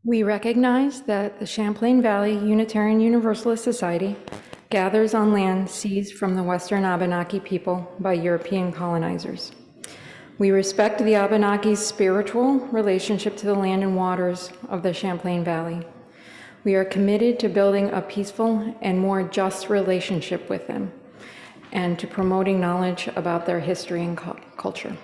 We recognize that the Champlain Valley Unitarian Universalist Society gathers on land seized from the Western Abenaki people by European colonizers. We respect the Abenaki's spiritual relationship to the land and waters of the Champlain Valley. We are committed to building a peaceful and more just relationship with them and to promoting knowledge about their history and culture.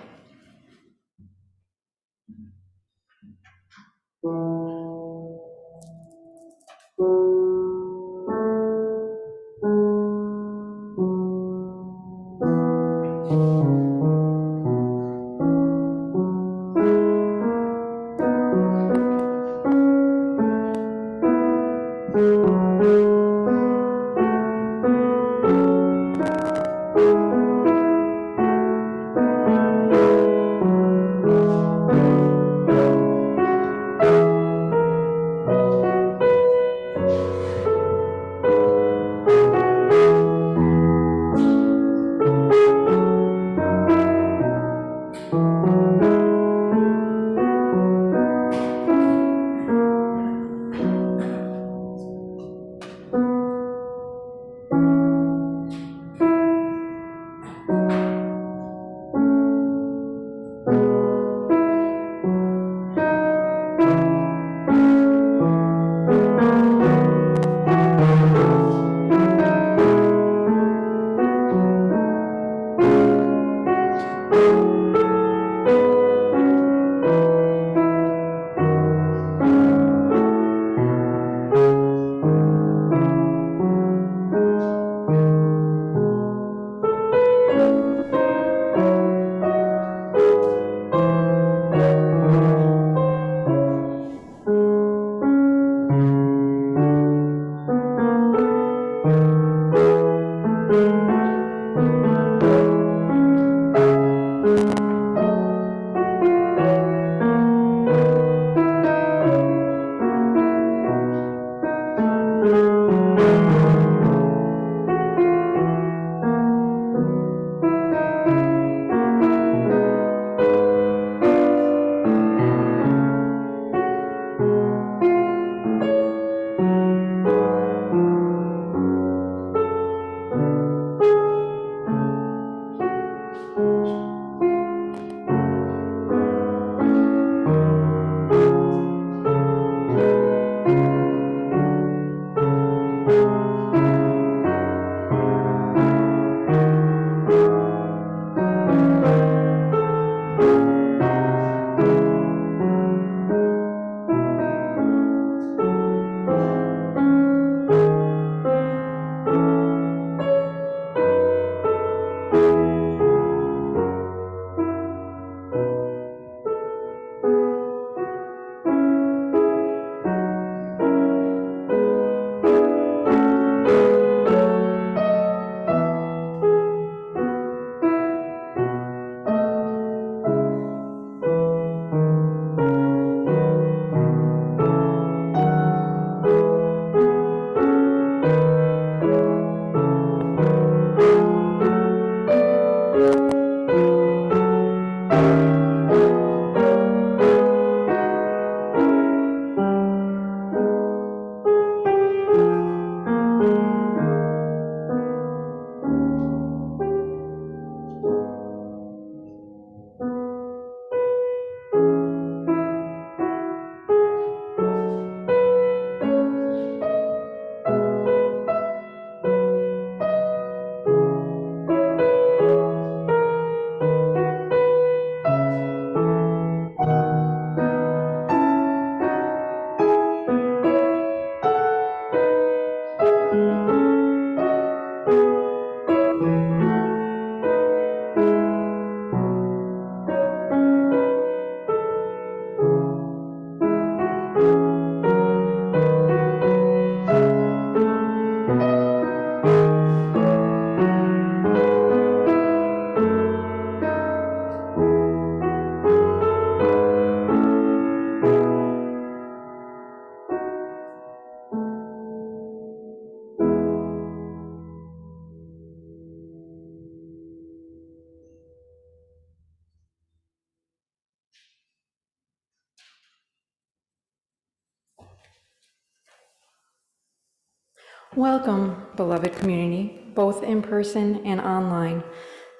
Welcome, beloved community, both in person and online,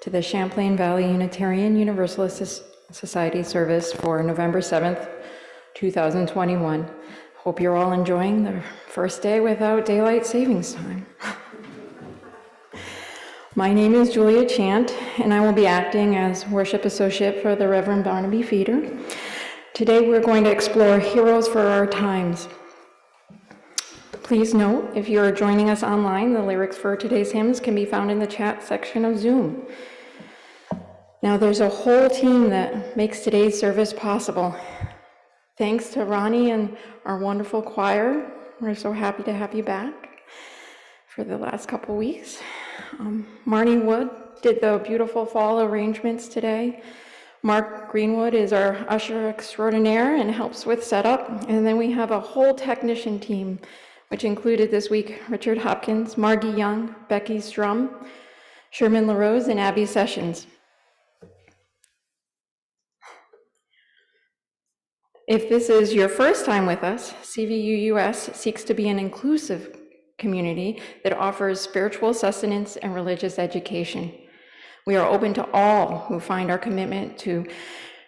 to the Champlain Valley Unitarian Universalist Society service for November 7th, 2021. Hope you're all enjoying the first day without daylight savings time. My name is Julia Chant, and I will be acting as worship associate for the Reverend Barnaby Feeder. Today we're going to explore heroes for our times. Please note, if you are joining us online, the lyrics for today's hymns can be found in the chat section of Zoom. Now, there's a whole team that makes today's service possible. Thanks to Ronnie and our wonderful choir. We're so happy to have you back for the last couple weeks. Marnie Wood did the beautiful fall arrangements today. Mark Greenwood is our usher extraordinaire and helps with setup. And then we have a whole technician team, which included this week Richard Hopkins, Margie Young, Becky Strum, Sherman LaRose, and Abby Sessions. If this is your first time with us, CVUUS seeks to be an inclusive community that offers spiritual sustenance and religious education. We are open to all who find our commitment to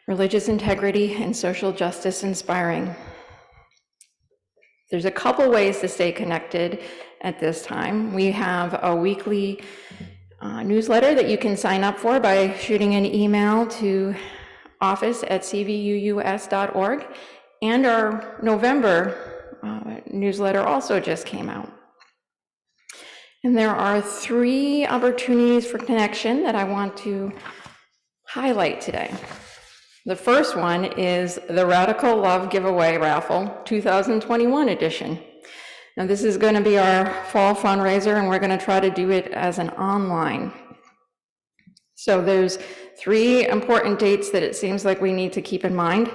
religious integrity and social justice inspiring. There's a couple ways to stay connected at this time. We have a weekly newsletter that you can sign up for by shooting an email to office@cvuus.org, and our November newsletter also just came out. And there are 3 opportunities for connection that I want to highlight today. The first one is the Radical Love Giveaway Raffle 2021 edition. Now this is going to be our fall fundraiser, and we're going to try to do it as an online. So there's 3 important dates that it seems like we need to keep in mind.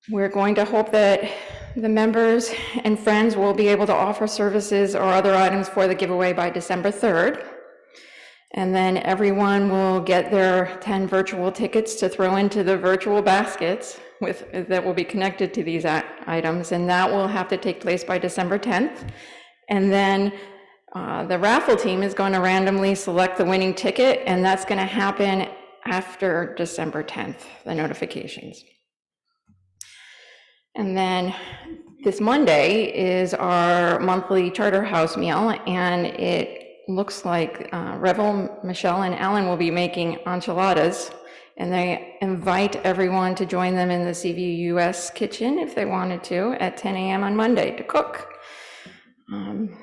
We're going to hope that the members and friends will be able to offer services or other items for the giveaway by December 3rd. And then everyone will get their 10 virtual tickets to throw into the virtual baskets that will be connected to these items, and that will have to take place by December 10th. And then the raffle team is going to randomly select the winning ticket, and that's going to happen after December 10th, the notifications. And then this Monday is our monthly Charter House meal, and it looks like Revel, Michelle, and Alan will be making enchiladas, and they invite everyone to join them in the CVUUS kitchen if they wanted to at 10 a.m. on Monday to cook. And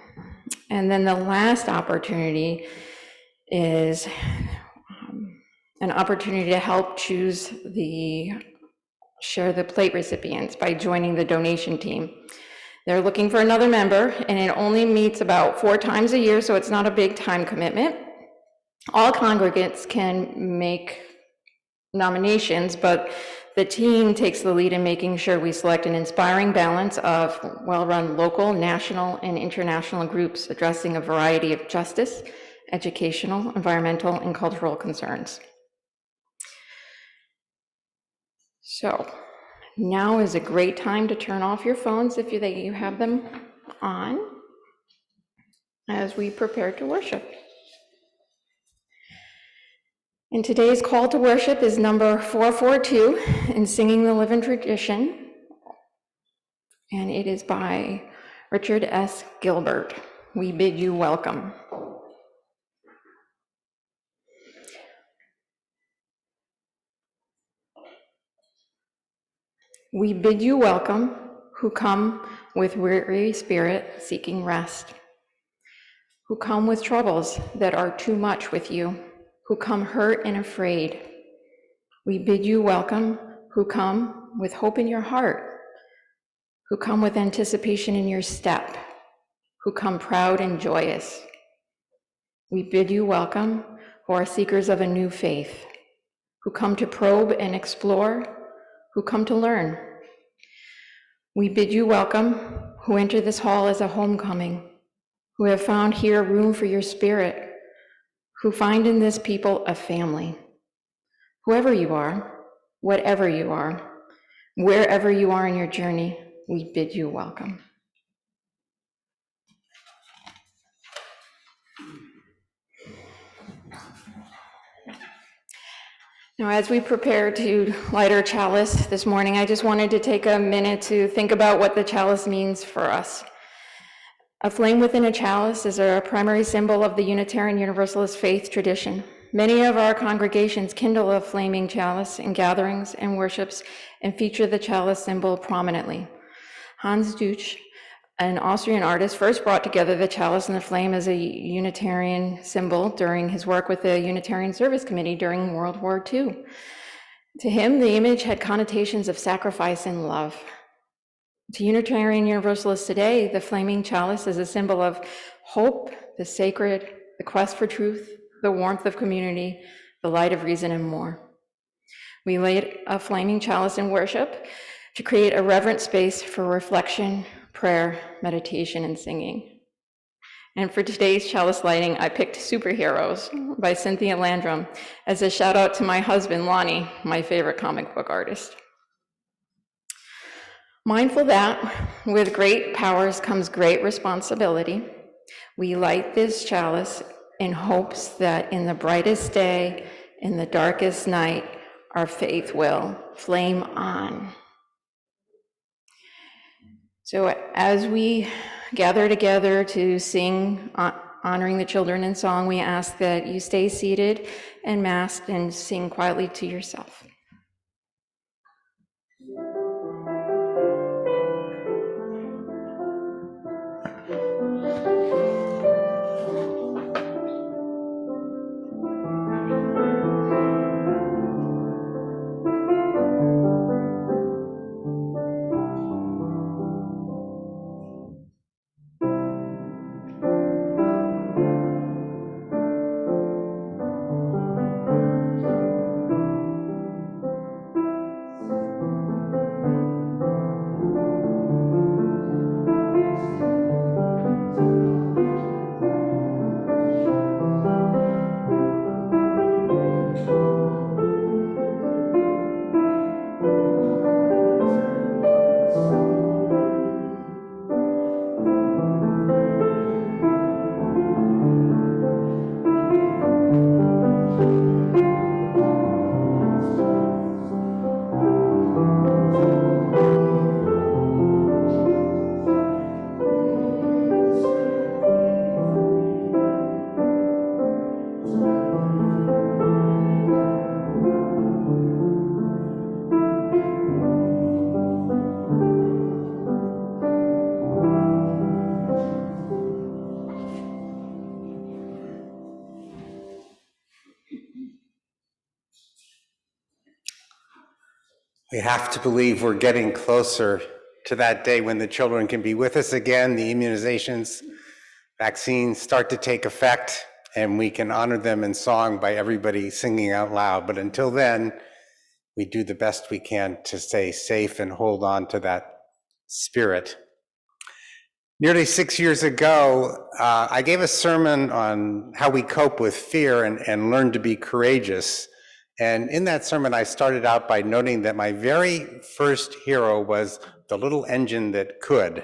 then the last opportunity is an opportunity to help choose share the plate recipients by joining the donation team. They're looking for another member, and it only meets about 4 times a year, so it's not a big time commitment. All congregants can make nominations, but the team takes the lead in making sure we select an inspiring balance of well-run local, national, and international groups addressing a variety of justice, educational, environmental, and cultural concerns. So now is a great time to turn off your phones if you have them on as we prepare to worship. And today's call to worship is number 442 in Singing the Living Tradition, and it is by Richard S. Gilbert. We bid you welcome. We bid you welcome, who come with weary spirit seeking rest, who come with troubles that are too much with you, who come hurt and afraid. We bid you welcome, who come with hope in your heart, who come with anticipation in your step, who come proud and joyous. We bid you welcome, who are seekers of a new faith, who come to probe and explore, who come to learn. We bid you welcome, who enter this hall as a homecoming, who have found here room for your spirit, who find in this people a family. Whoever you are, whatever you are, wherever you are in your journey, we bid you welcome. Now, as we prepare to light our chalice this morning, I just wanted to take a minute to think about what the chalice means for us. A flame within a chalice is a primary symbol of the Unitarian Universalist faith tradition. Many of our congregations kindle a flaming chalice in gatherings and worships and feature the chalice symbol prominently. Hans Duch, an Austrian artist, first brought together the chalice and the flame as a Unitarian symbol during his work with the Unitarian Service Committee during World War II. To him, the image had connotations of sacrifice and love. To Unitarian Universalists today, the flaming chalice is a symbol of hope, the sacred, the quest for truth, the warmth of community, the light of reason, and more. We light a flaming chalice in worship to create a reverent space for reflection, prayer, meditation, and singing. And for today's chalice lighting, I picked Superheroes by Cynthia Landrum as a shout out to my husband, Lonnie, my favorite comic book artist. Mindful that with great powers comes great responsibility, we light this chalice in hopes that in the brightest day, in the darkest night, our faith will flame on. So as we gather together to sing honoring the children in song, we ask that you stay seated and masked and sing quietly to yourself. We have to believe we're getting closer to that day when the children can be with us again, the immunizations, vaccines start to take effect, and we can honor them in song by everybody singing out loud. But until then, we do the best we can to stay safe and hold on to that spirit. Nearly 6 years ago, I gave a sermon on how we cope with fear and learn to be courageous. And in that sermon, I started out by noting that my very first hero was the little engine that could.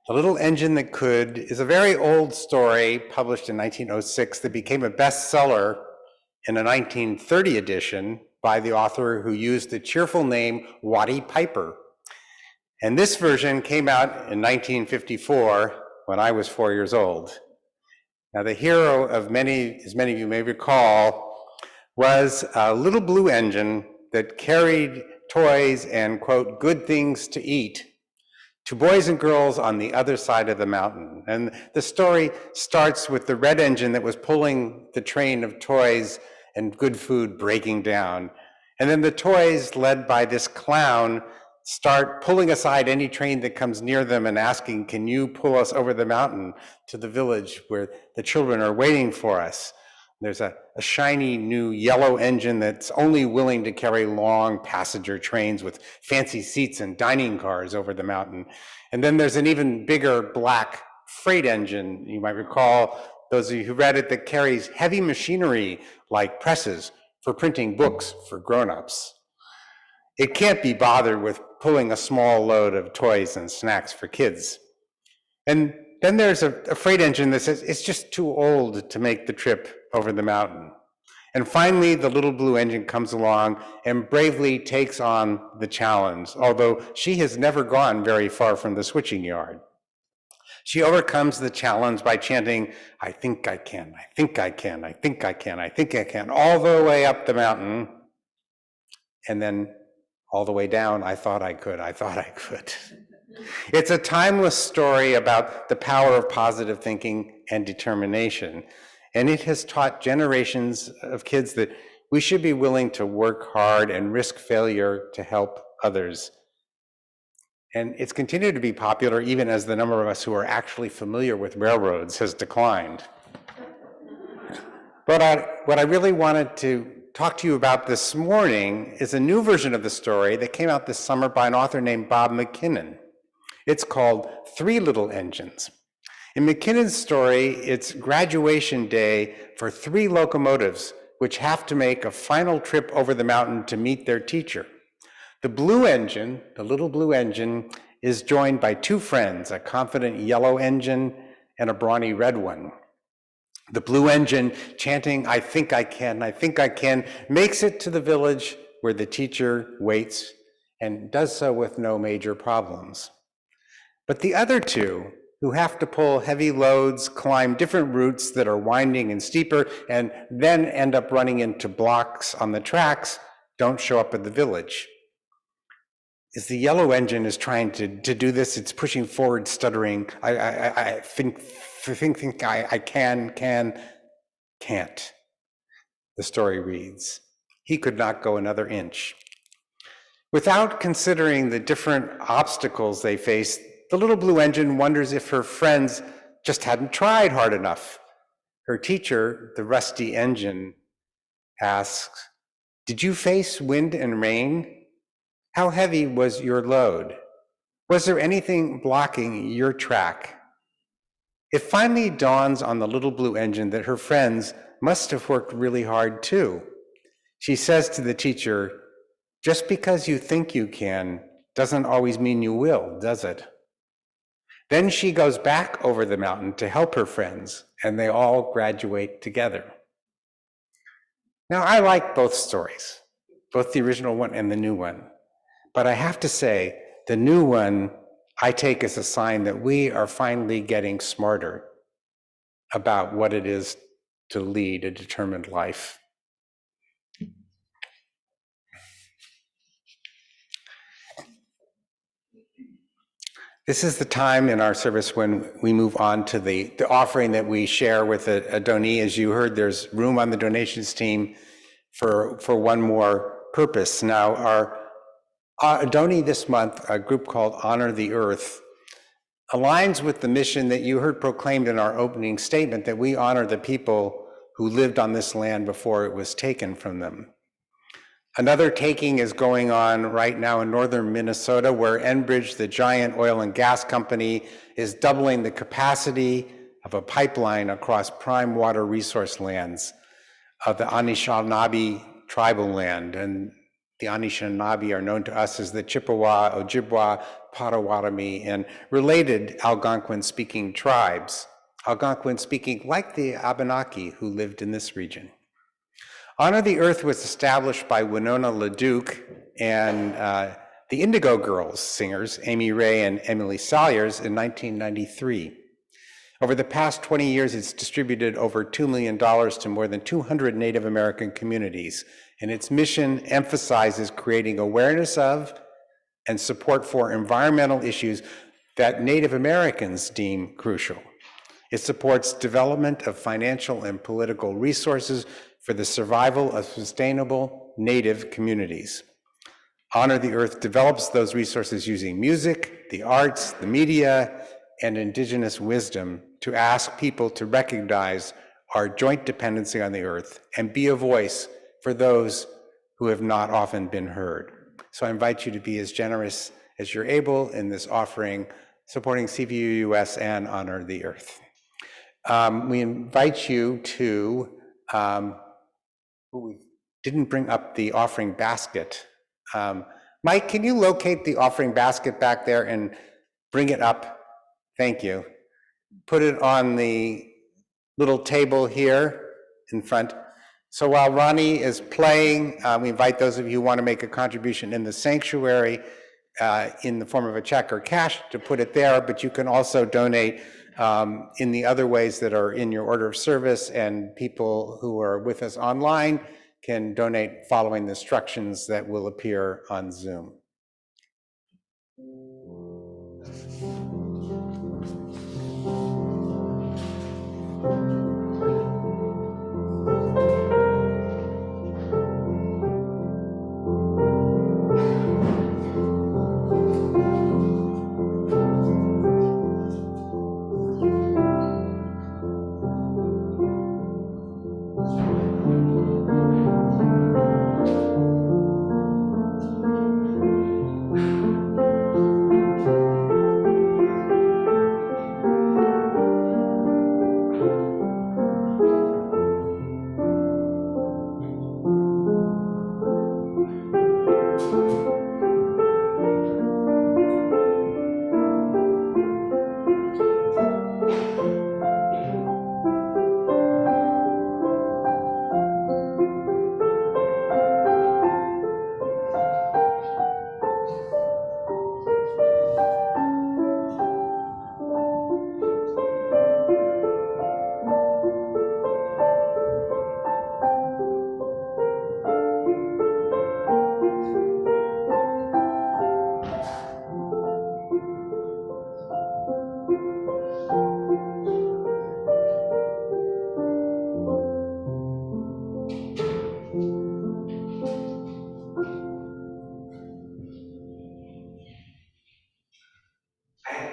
The Little Engine That Could is a very old story published in 1906 that became a bestseller in a 1930 edition by the author who used the cheerful name Watty Piper. And this version came out in 1954 when I was 4 years old. Now, the hero of many, as many of you may recall, was a little blue engine that carried toys and, quote, good things to eat to boys and girls on the other side of the mountain. And the story starts with the red engine that was pulling the train of toys and good food breaking down. And then the toys, led by this clown, start pulling aside any train that comes near them and asking, can you pull us over the mountain to the village where the children are waiting for us? There's a shiny new yellow engine that's only willing to carry long passenger trains with fancy seats and dining cars over the mountain. And then there's an even bigger black freight engine, you might recall, those of you who read it, that carries heavy machinery like presses for printing books for grown-ups. It can't be bothered with pulling a small load of toys and snacks for kids. And then there's a freight engine that says it's just too old to make the trip over the mountain. And finally, the little blue engine comes along and bravely takes on the challenge, although she has never gone very far from the switching yard. She overcomes the challenge by chanting, "I think I can, I think I can, I think I can, I think I can," all the way up the mountain, and then all the way down, "I thought I could, I thought I could." It's a timeless story about the power of positive thinking and determination, and it has taught generations of kids that we should be willing to work hard and risk failure to help others. And it's continued to be popular even as the number of us who are actually familiar with railroads has declined. But what I really wanted to talk to you about this morning is a new version of the story that came out this summer by an author named Bob McKinnon. It's called Three Little Engines. In McKinnon's story, it's graduation day for three locomotives which have to make a final trip over the mountain to meet their teacher. The blue engine, the little blue engine, is joined by two friends, a confident yellow engine and a brawny red one. The blue engine, chanting, "I think I can, I think I can," makes it to the village where the teacher waits and does so with no major problems. But the other two, who have to pull heavy loads, climb different routes that are winding and steeper, and then end up running into blocks on the tracks, don't show up at the village. As the yellow engine is trying to do this, it's pushing forward, stuttering, I think I can't. The story reads, "He could not go another inch." Without considering the different obstacles they face, the little blue engine wonders if her friends just hadn't tried hard enough. Her teacher, the rusty engine, asks, "Did you face wind and rain? How heavy was your load? Was there anything blocking your track?" It finally dawns on the little blue engine that her friends must have worked really hard too. She says to the teacher, "Just because you think you can doesn't always mean you will, does it?" Then she goes back over the mountain to help her friends, and they all graduate together. Now, I like both stories, both the original one and the new one. But I have to say, the new one I take as a sign that we are finally getting smarter about what it is to lead a determined life. This is the time in our service when we move on to the offering that we share with a donee. As you heard, there's room on the donations team for one more purpose. Now, our donee this month, a group called Honor the Earth, aligns with the mission that you heard proclaimed in our opening statement, that we honor the people who lived on this land before it was taken from them. Another taking is going on right now in northern Minnesota, where Enbridge, the giant oil and gas company, is doubling the capacity of a pipeline across prime water resource lands of the Anishinaabe tribal land. And the Anishinaabe are known to us as the Chippewa, Ojibwa, Potawatomi, and related Algonquin-speaking tribes. Algonquin-speaking like the Abenaki who lived in this region. Honor the Earth was established by Winona LaDuke and the Indigo Girls singers, Amy Ray and Emily Salyers, in 1993. Over the past 20 years, it's distributed over $2 million to more than 200 Native American communities, and its mission emphasizes creating awareness of and support for environmental issues that Native Americans deem crucial. It supports development of financial and political resources for the survival of sustainable Native communities. Honor the Earth develops those resources using music, the arts, the media, and Indigenous wisdom to ask people to recognize our joint dependency on the Earth and be a voice for those who have not often been heard. So I invite you to be as generous as you're able in this offering, supporting CVUUS and Honor the Earth. We invite you to, we didn't bring up the offering basket. Mike, can you locate the offering basket back there and bring it up? Thank you. Put it on the little table here in front. So while Ronnie is playing, we invite those of you who want to make a contribution in the sanctuary in the form of a check or cash to put it there, but you can also donate in the other ways that are in your order of service, and people who are with us online can donate following the instructions that will appear on Zoom.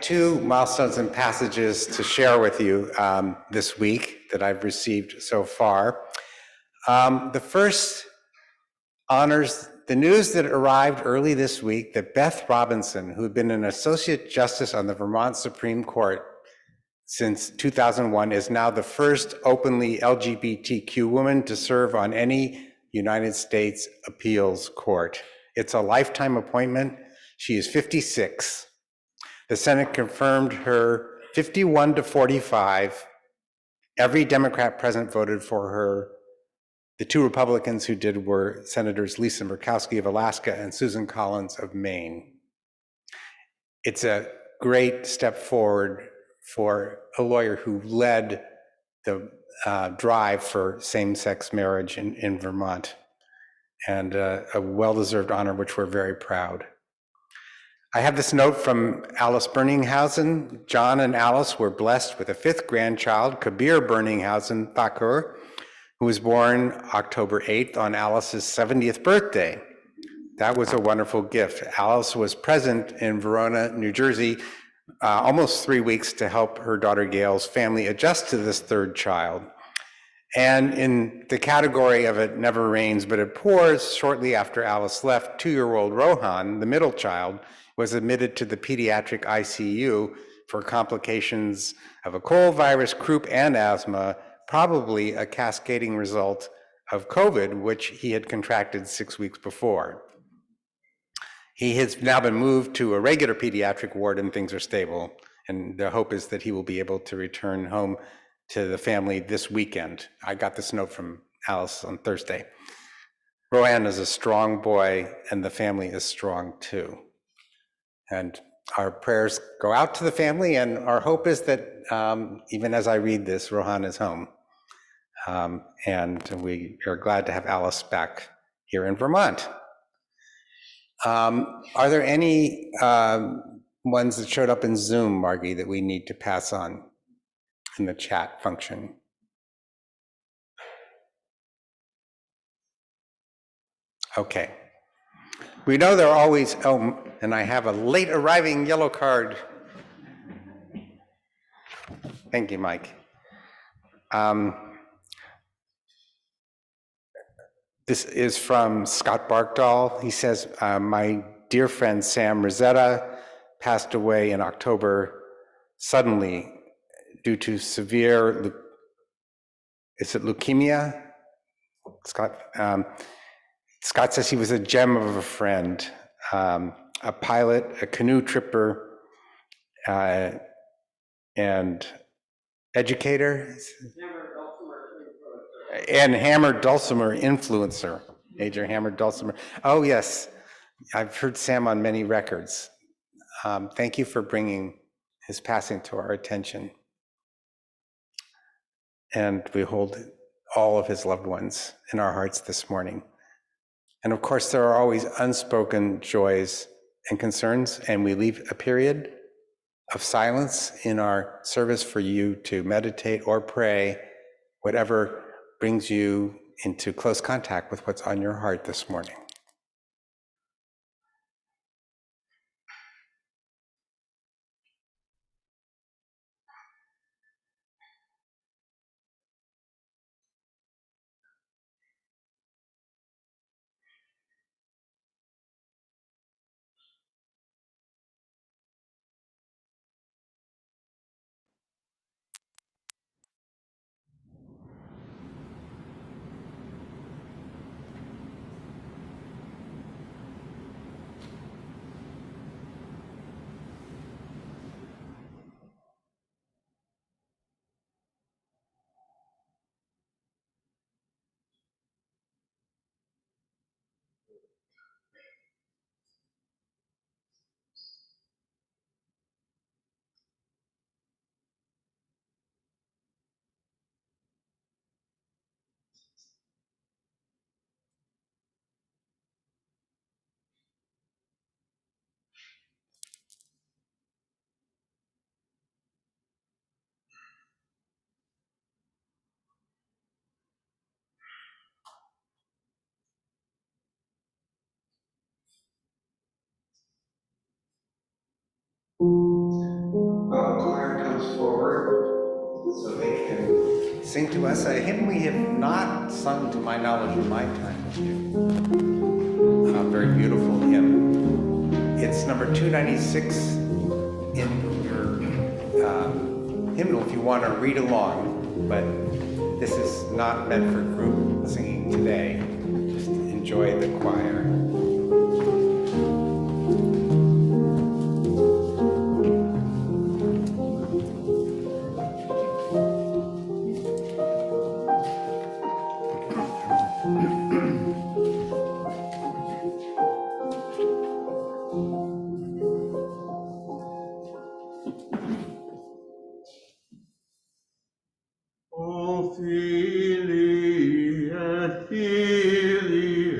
Two milestones and passages to share with you this week that I've received so far. The first honors the news that arrived early this week that Beth Robinson, who had been an Associate Justice on the Vermont Supreme Court since 2001, is now the first openly LGBTQ woman to serve on any United States appeals court. It's a lifetime appointment. She is 56. The Senate confirmed her 51 to 45. Every Democrat present voted for her. The two Republicans who did were Senators Lisa Murkowski of Alaska and Susan Collins of Maine. It's a great step forward for a lawyer who led the drive for same-sex marriage in Vermont, and a well-deserved honor, which we're very proud. I have this note from Alice Berninghausen. John and Alice were blessed with a fifth grandchild, Kabir Berninghausen Thakur, who was born October 8th on Alice's 70th birthday. That was a wonderful gift. Alice was present in Verona, New Jersey, almost 3 weeks to help her daughter Gail's family adjust to this third child. And in the category of it never rains, but it pours, shortly after Alice left, 2-year-old Rohan, the middle child, was admitted to the pediatric ICU for complications of a cold virus, croup, and asthma, probably a cascading result of COVID, which he had contracted 6 weeks before. He has now been moved to a regular pediatric ward and things are stable. And the hope is that he will be able to return home to the family this weekend. I got this note from Alice on Thursday. Rohan is a strong boy and the family is strong too. And our prayers go out to the family, and our hope is that even as I read this, Rohan is home. And we are glad to have Alice back here in Vermont. Are there any ones that showed up in Zoom, Margie, that we need to pass on in the chat function? Okay. We know there are always, oh, and I have a late arriving yellow card. Thank you, Mike. This is from Scott Barkdahl. He says, my dear friend Sam Rosetta passed away in October suddenly due to severe, is it leukemia? Scott, Scott says he was a gem of a friend, a pilot, a canoe tripper, and educator. and Hammer Dulcimer influencer, Major Hammer Dulcimer. Oh, yes, I've heard Sam on many records. Thank you for bringing his passing to our attention. And we hold all of his loved ones in our hearts this morning. And of course, there are always unspoken joys and concerns, and we leave a period of silence in our service for you to meditate or pray, whatever brings you into close contact with what's on your heart this morning. Well, the choir comes forward so they can sing to us a hymn we have not sung to my knowledge in my time with you. A very beautiful hymn. It's number 296 in your hymnal if you want to read along, but this is not meant for group singing today. Just enjoy the choir. Filii et Filii,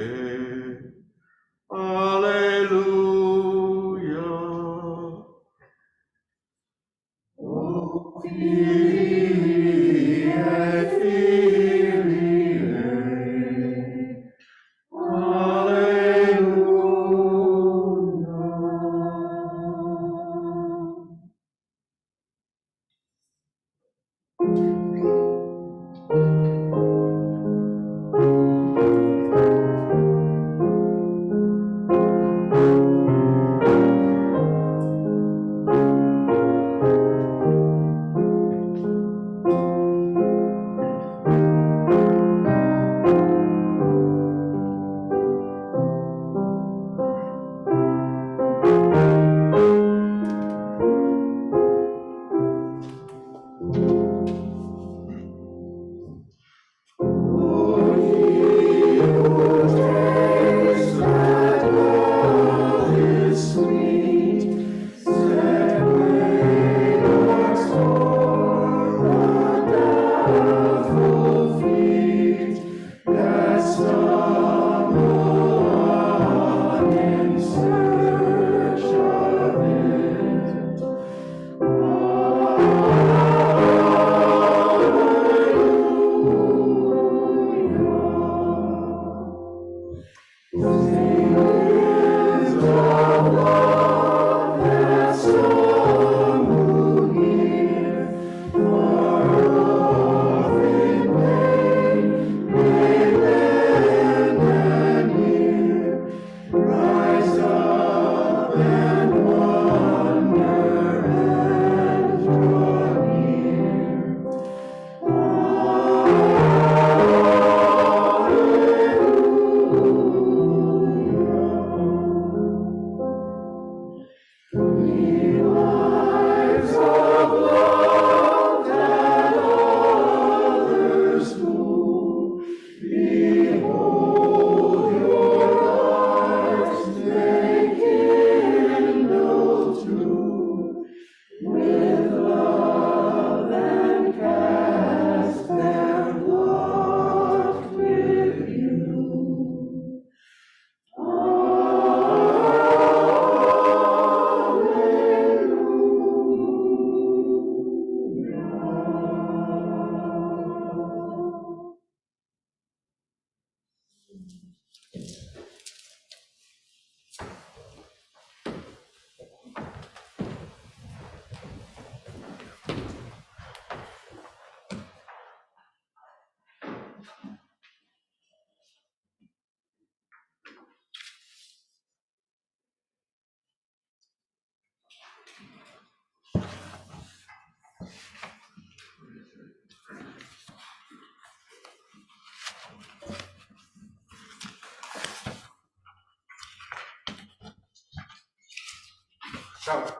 So,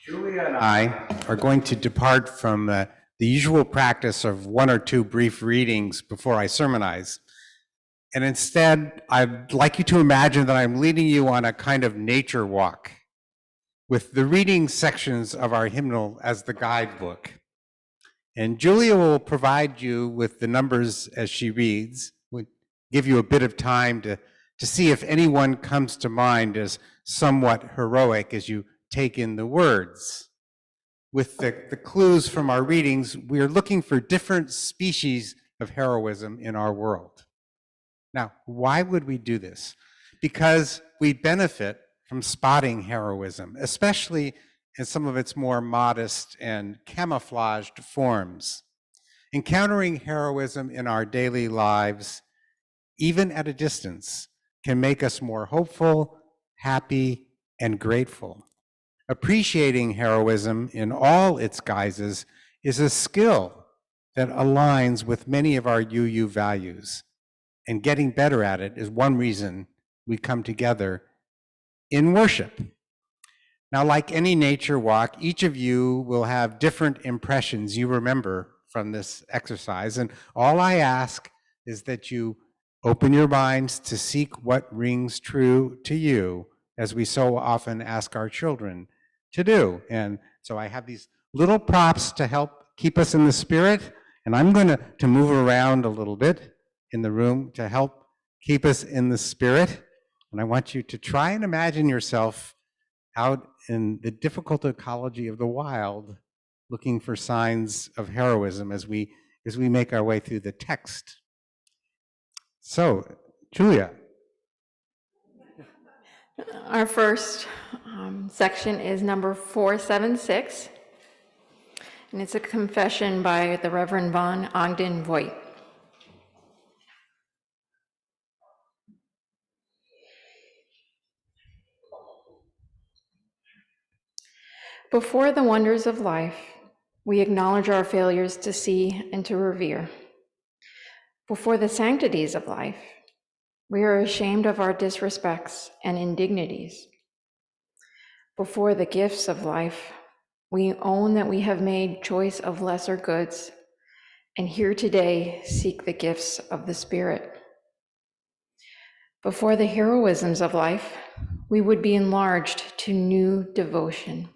Julia and I are going to depart from the usual practice of one or two brief readings before I sermonize. And instead, I'd like you to imagine that I'm leading you on a kind of nature walk with the reading sections of our hymnal as the guidebook. And Julia will provide you with the numbers as she reads. We'll give you a bit of time to see if anyone comes to mind as somewhat heroic as you take in the words. With the clues from our readings, we are looking for different species of heroism in our world. Now, why would we do this? Because we benefit from spotting heroism, especially in some of its more modest and camouflaged forms. Encountering heroism in our daily lives, even at a distance, can make us more hopeful, happy, and grateful. Appreciating heroism in all its guises is a skill that aligns with many of our UU values. And getting better at it is one reason we come together in worship. Now, like any nature walk, each of you will have different impressions you remember from this exercise. And all I ask is that you open your minds to seek what rings true to you, as we so often ask our children to do. And so I have these little props to help keep us in the spirit. And I'm going to move around a little bit in the room to help keep us in the spirit. And I want you to try and imagine yourself out in the difficult ecology of the wild, looking for signs of heroism as we make our way through the text. So, Julia. Our first section is number 476, and it's a confession by the Reverend von Ogden Voigt. Before the wonders of life, we acknowledge our failures to see and to revere. Before the sanctities of life, we are ashamed of our disrespects and indignities. Before the gifts of life, we own that we have made choice of lesser goods, and here today seek the gifts of the Spirit. Before the heroisms of life, we would be enlarged to new devotion.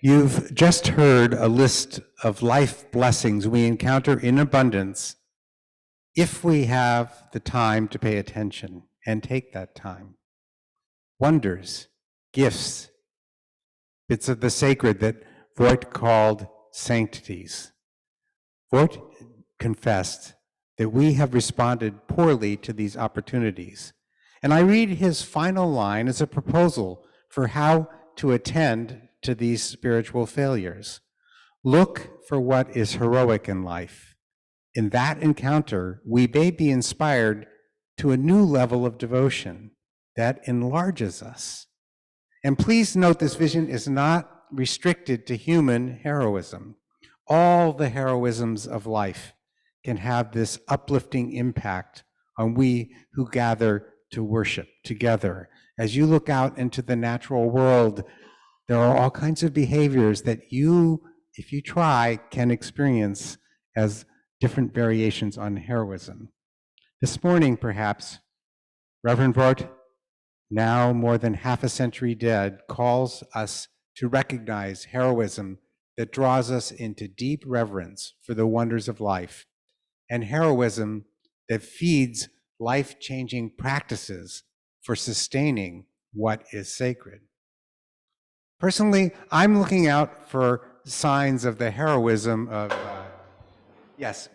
You've just heard a list of life blessings we encounter in abundance if we have the time to pay attention and take that time. Wonders, gifts, bits of the sacred that Voigt called sanctities. Voigt confessed that we have responded poorly to these opportunities. And I read his final line as a proposal for how to attend to these spiritual failures. Look for what is heroic in life. In that encounter, we may be inspired to a new level of devotion that enlarges us. And please note, this vision is not restricted to human heroism. All the heroisms of life can have this uplifting impact on we who gather to worship together As you look out into the natural world, there are all kinds of behaviors that you, if you try, can experience as different variations on heroism. This morning, perhaps, Reverend Vort, now more than half a century dead, calls us to recognize heroism that draws us into deep reverence for the wonders of life, and heroism that feeds life-changing practices for sustaining what is sacred. Personally, I'm looking out for signs of the heroism of,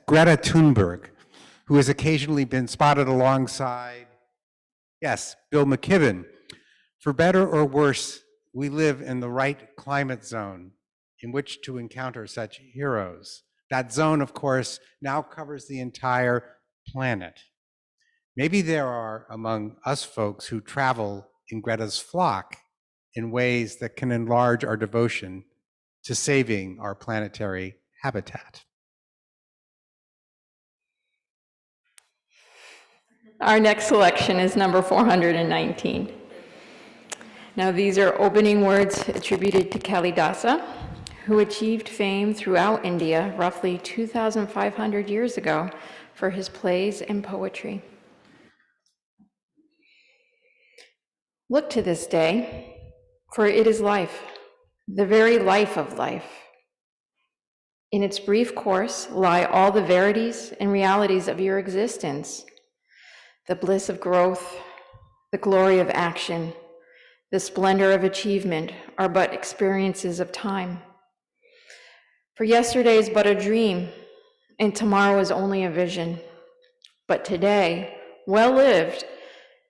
Greta Thunberg, who has occasionally been spotted alongside, Bill McKibben. For better or worse, we live in the right climate zone in which to encounter such heroes. That zone, of course, now covers the entire planet. Maybe there are among us folks who travel in Greta's flock in ways that can enlarge our devotion to saving our planetary habitat. Our next selection is number 419. Now, these are opening words attributed to Kalidasa, who achieved fame throughout India roughly 2,500 years ago for his plays and poetry. Look to this day, for it is life, the very life of life. In its brief course lie all the verities and realities of your existence, the bliss of growth, the glory of action, the splendor of achievement are but experiences of time. For yesterday is but a dream, and tomorrow is only a vision. But today, well lived,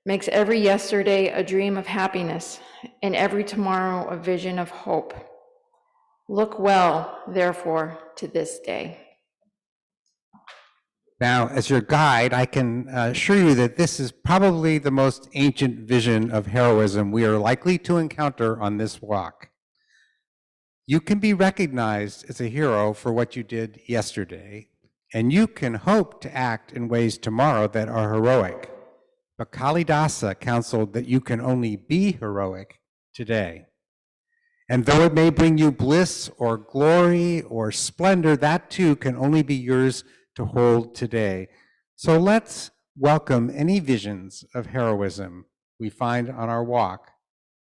makes every yesterday a dream of happiness, and every tomorrow a vision of hope. Look well, therefore, to this day. Now, as your guide, I can assure you that this is probably the most ancient vision of heroism we are likely to encounter on this walk. You can be recognized as a hero for what you did yesterday, and you can hope to act in ways tomorrow that are heroic. But Kalidasa counseled that you can only be heroic today. And though it may bring you bliss or glory or splendor, that too can only be yours to hold today. So let's welcome any visions of heroism we find on our walk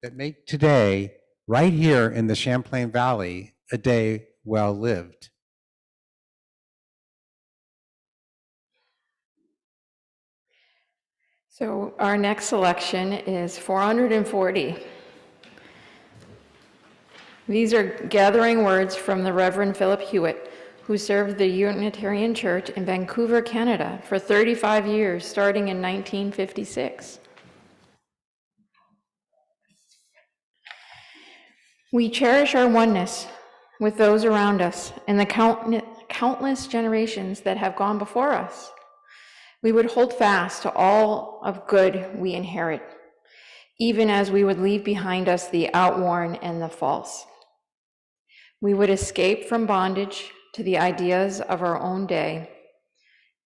that make today, right here in the Champlain Valley, a day well lived. So our next selection is 440. These are gathering words from the Reverend Philip Hewitt, who served the Unitarian Church in Vancouver, Canada for 35 years, starting in 1956. We cherish our oneness with those around us and the countless generations that have gone before us. We would hold fast to all of good we inherit, even as we would leave behind us the outworn and the false. We would escape from bondage to the ideas of our own day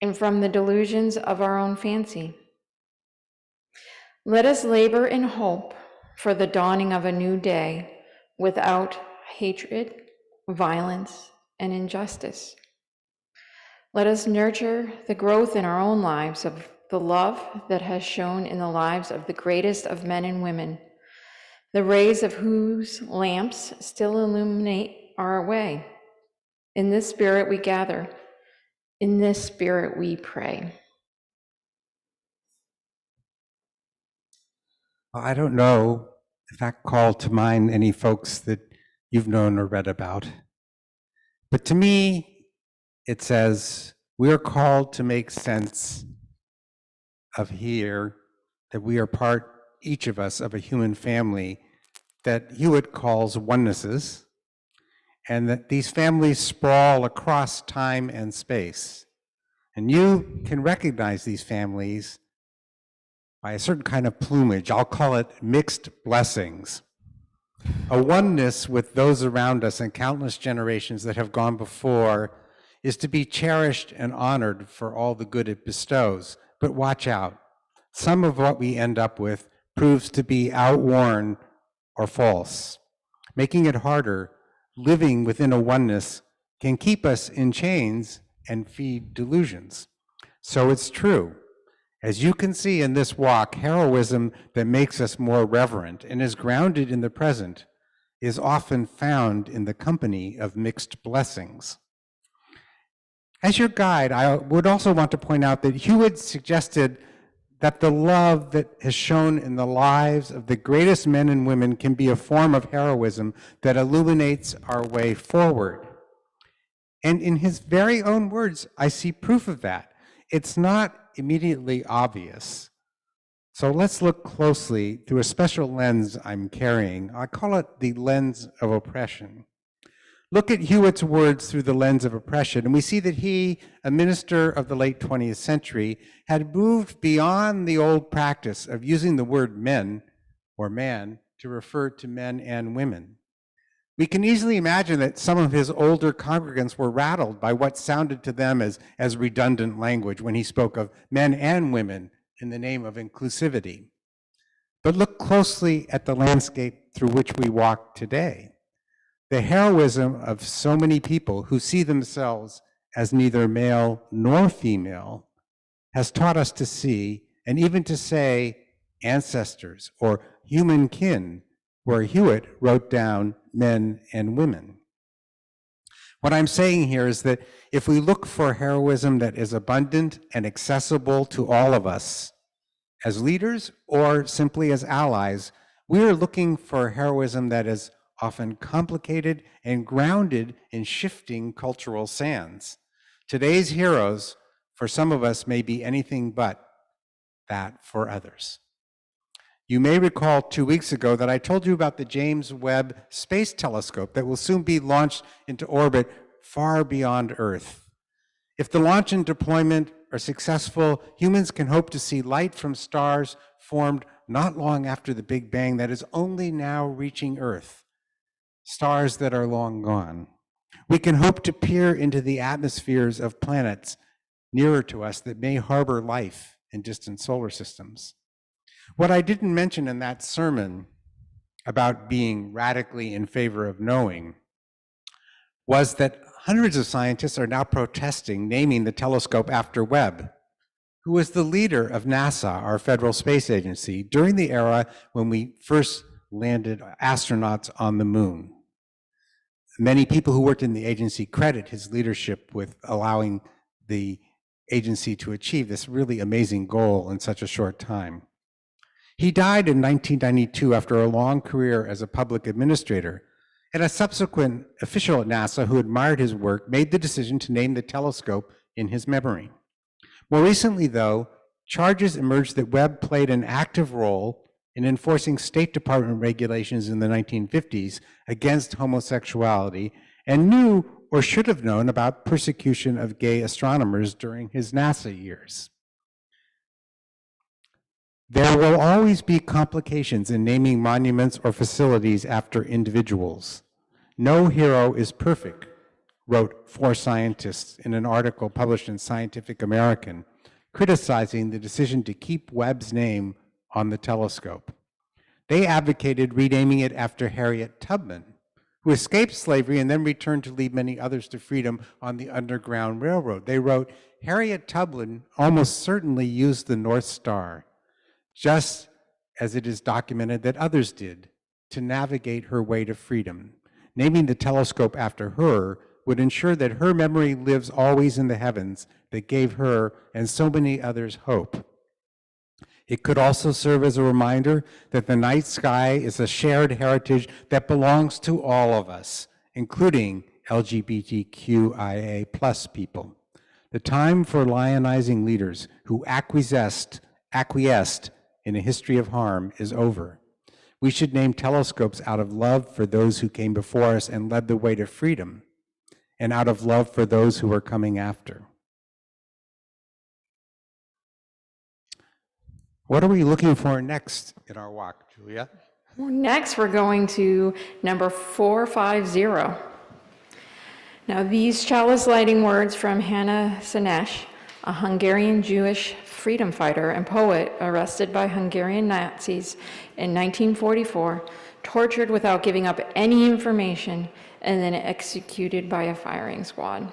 and from the delusions of our own fancy. Let us labor in hope for the dawning of a new day without hatred, violence, and injustice. Let us nurture the growth in our own lives of the love that has shone in the lives of the greatest of men and women, the rays of whose lamps still illuminate our way. In this spirit we gather. In this spirit we pray. Well, I don't know if that called to mind any folks that you've known or read about. But to me, it says, we are called to make sense of here, that we are part, each of us, of a human family that Hewitt calls onenesses, and that these families sprawl across time and space. And you can recognize these families by a certain kind of plumage. I'll call it mixed blessings. A oneness with those around us and countless generations that have gone before is to be cherished and honored for all the good it bestows. But watch out. Some of what we end up with proves to be outworn or false. Making it harder, living within a oneness can keep us in chains and feed delusions. So it's true. As you can see in this walk, heroism that makes us more reverent and is grounded in the present is often found in the company of mixed blessings. As your guide, I would also want to point out that Hewitt suggested that the love that is shown in the lives of the greatest men and women can be a form of heroism that illuminates our way forward. And in his very own words, I see proof of that. It's not immediately obvious. So let's look closely through a special lens I'm carrying. I call it the lens of oppression. Look at Hewitt's words through the lens of oppression, and we see that he, a minister of the late 20th century, had moved beyond the old practice of using the word men or man to refer to men and women. We can easily imagine that some of his older congregants were rattled by what sounded to them as redundant language when he spoke of men and women in the name of inclusivity. But look closely at the landscape through which we walk today. The heroism of so many people who see themselves as neither male nor female has taught us to see, and even to say, ancestors or human kin, where Hewitt wrote down men and women. What I'm saying here is that if we look for heroism that is abundant and accessible to all of us, as leaders or simply as allies, we are looking for heroism that is often complicated and grounded in shifting cultural sands. Today's heroes, for some of us, may be anything but that for others. You may recall 2 weeks ago that I told you about the James Webb Space Telescope that will soon be launched into orbit far beyond Earth. If the launch and deployment are successful, humans can hope to see light from stars formed not long after the Big Bang that is only now reaching Earth, stars that are long gone. We can hope to peer into the atmospheres of planets nearer to us that may harbor life in distant solar systems. What I didn't mention in that sermon about being radically in favor of knowing was that hundreds of scientists are now protesting naming the telescope after Webb, who was the leader of NASA, our federal space agency, during the era when we first landed astronauts on the moon. Many people who worked in the agency credit his leadership with allowing the agency to achieve this really amazing goal in such a short time. He died in 1992 after a long career as a public administrator, and a subsequent official at NASA who admired his work made the decision to name the telescope in his memory. More recently, though, charges emerged that Webb played an active role in enforcing State Department regulations in the 1950s against homosexuality and knew or should have known about persecution of gay astronomers during his NASA years. There will always be complications in naming monuments or facilities after individuals. No hero is perfect, wrote 4 scientists in an article published in Scientific American, criticizing the decision to keep Webb's name on the telescope. They advocated renaming it after Harriet Tubman, who escaped slavery and then returned to lead many others to freedom on the Underground Railroad. They wrote, Harriet Tubman almost certainly used the North Star, just as it is documented that others did, to navigate her way to freedom. Naming the telescope after her would ensure that her memory lives always in the heavens that gave her and so many others hope. It could also serve as a reminder that the night sky is a shared heritage that belongs to all of us, including LGBTQIA+ people. The time for lionizing leaders who acquiesced in a history of harm is over. We should name telescopes out of love for those who came before us and led the way to freedom, and out of love for those who are coming after. What are we looking for next in our walk, Julia? Next, we're going to number 450. Now, these chalice lighting words from Hannah Sanesh a Hungarian Jewish freedom fighter and poet arrested by Hungarian Nazis in 1944, tortured without giving up any information, and then executed by a firing squad.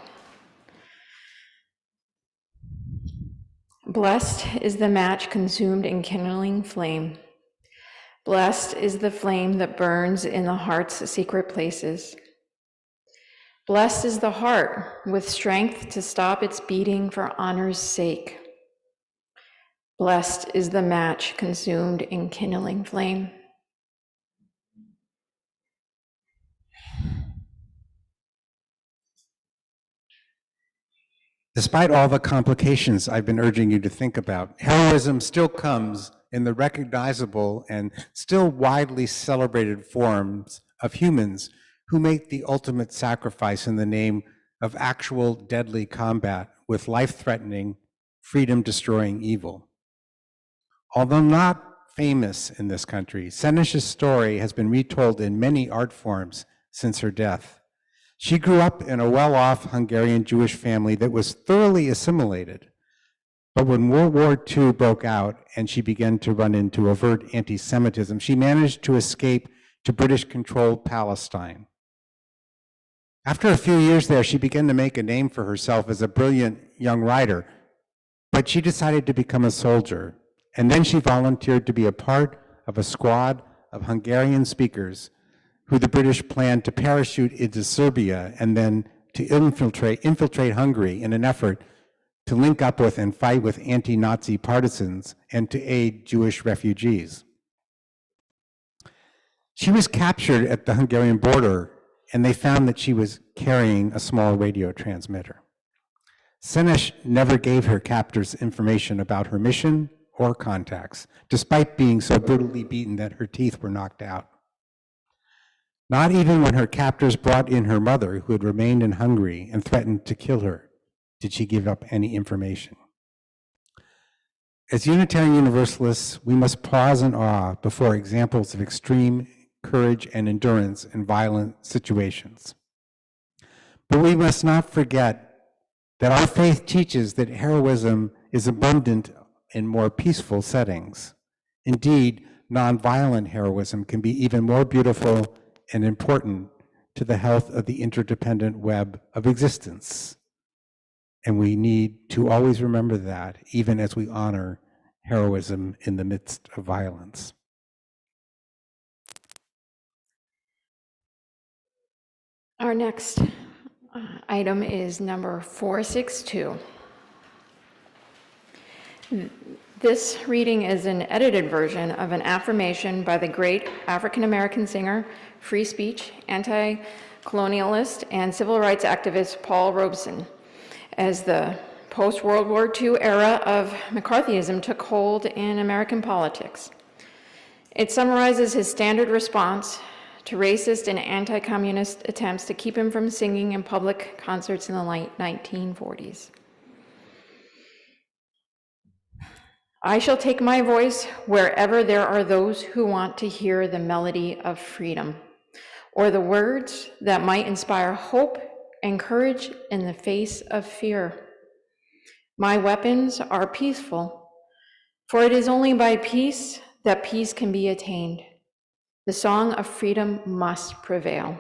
Blessed is the match consumed in kindling flame. Blessed is the flame that burns in the heart's secret places. Blessed is the heart with strength to stop its beating for honor's sake. Blessed is the match consumed in kindling flame. Despite all the complications I've been urging you to think about, heroism still comes in the recognizable and still widely celebrated forms of humans who make the ultimate sacrifice in the name of actual deadly combat with life-threatening, freedom-destroying evil. Although not famous in this country, Senesh's story has been retold in many art forms since her death. She grew up in a well-off Hungarian Jewish family that was thoroughly assimilated. But when World War II broke out and she began to run into overt anti-Semitism, she managed to escape to British-controlled Palestine. After a few years there, she began to make a name for herself as a brilliant young writer, but she decided to become a soldier. And then she volunteered to be a part of a squad of Hungarian speakers who the British planned to parachute into Serbia and then to infiltrate Hungary in an effort to link up with and fight with anti-Nazi partisans and to aid Jewish refugees. She was captured at the Hungarian border, and they found that she was carrying a small radio transmitter. Senesh never gave her captors information about her mission or contacts, despite being so brutally beaten that her teeth were knocked out. Not even when her captors brought in her mother, who had remained in Hungary and threatened to kill her, did she give up any information. As Unitarian Universalists, we must pause in awe before examples of extreme courage and endurance in violent situations. But we must not forget that our faith teaches that heroism is abundant in more peaceful settings. Indeed, nonviolent heroism can be even more beautiful and important to the health of the interdependent web of existence. And we need to always remember that, even as we honor heroism in the midst of violence. Our next item is number 462. This reading is an edited version of an affirmation by the great African-American singer, free speech, anti-colonialist, and civil rights activist Paul Robeson, as the post-World War II era of McCarthyism took hold in American politics. It summarizes his standard response to racist and anti-communist attempts to keep him from singing in public concerts in the late 1940s. I shall take my voice wherever there are those who want to hear the melody of freedom, or the words that might inspire hope and courage in the face of fear. My weapons are peaceful, for it is only by peace that peace can be attained. The song of freedom must prevail.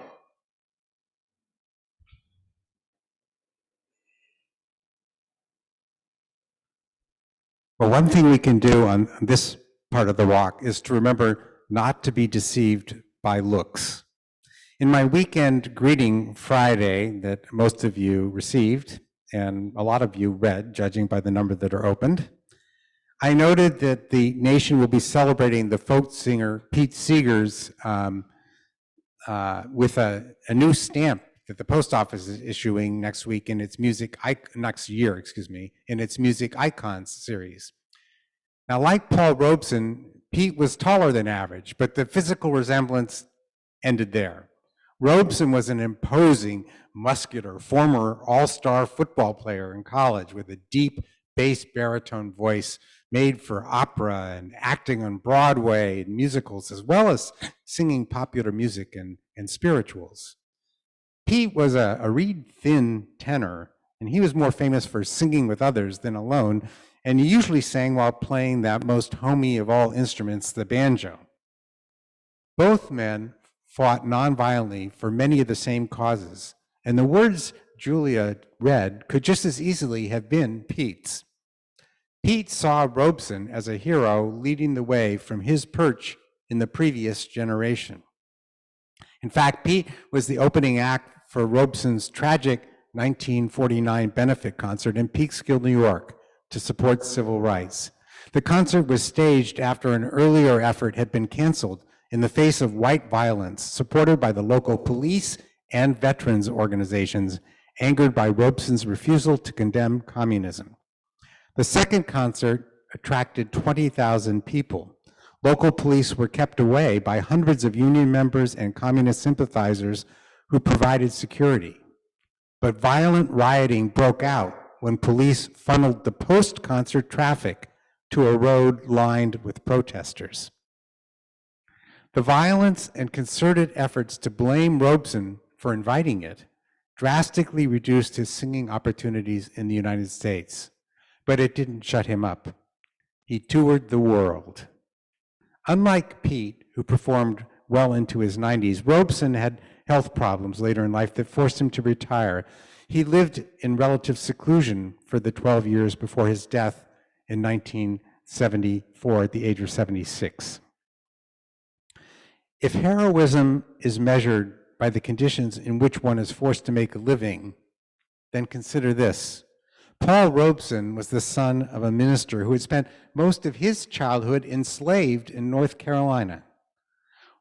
Well, one thing we can do on this part of the walk is to remember not to be deceived by looks. In my weekend greeting Friday that most of you received, and a lot of you read, judging by the number that are opened, I noted that the nation will be celebrating the folk singer Pete Seeger's with a new stamp that the post office is issuing next week in its next year, in its Music Icons series. Now, like Paul Robeson, Pete was taller than average, but the physical resemblance ended there. Robeson was an imposing, muscular, former all-star football player in college with a deep bass baritone voice made for opera and acting on Broadway and musicals, as well as singing popular music and spirituals. Pete was a reed-thin tenor, and he was more famous for singing with others than alone, and he usually sang while playing that most homey of all instruments, the banjo. Both men fought nonviolently for many of the same causes, and the words Julia read could just as easily have been Pete's. Pete saw Robeson as a hero leading the way from his perch in the previous generation. In fact, Pete was the opening act for Robeson's tragic 1949 benefit concert in Peekskill, New York, to support civil rights. The concert was staged after an earlier effort had been canceled in the face of white violence, supported by the local police and veterans organizations, angered by Robeson's refusal to condemn communism. The second concert attracted 20,000 people. Local police were kept away by hundreds of union members and communist sympathizers who provided security. But violent rioting broke out when police funneled the post-concert traffic to a road lined with protesters. The violence and concerted efforts to blame Robeson for inviting it drastically reduced his singing opportunities in the United States, but it didn't shut him up. He toured the world. Unlike Pete, who performed well into his 90s, Robeson had health problems later in life that forced him to retire. He lived in relative seclusion for the 12 years before his death in 1974 at the age of 76. If heroism is measured by the conditions in which one is forced to make a living, then consider this. Paul Robeson was the son of a minister who had spent most of his childhood enslaved in North Carolina.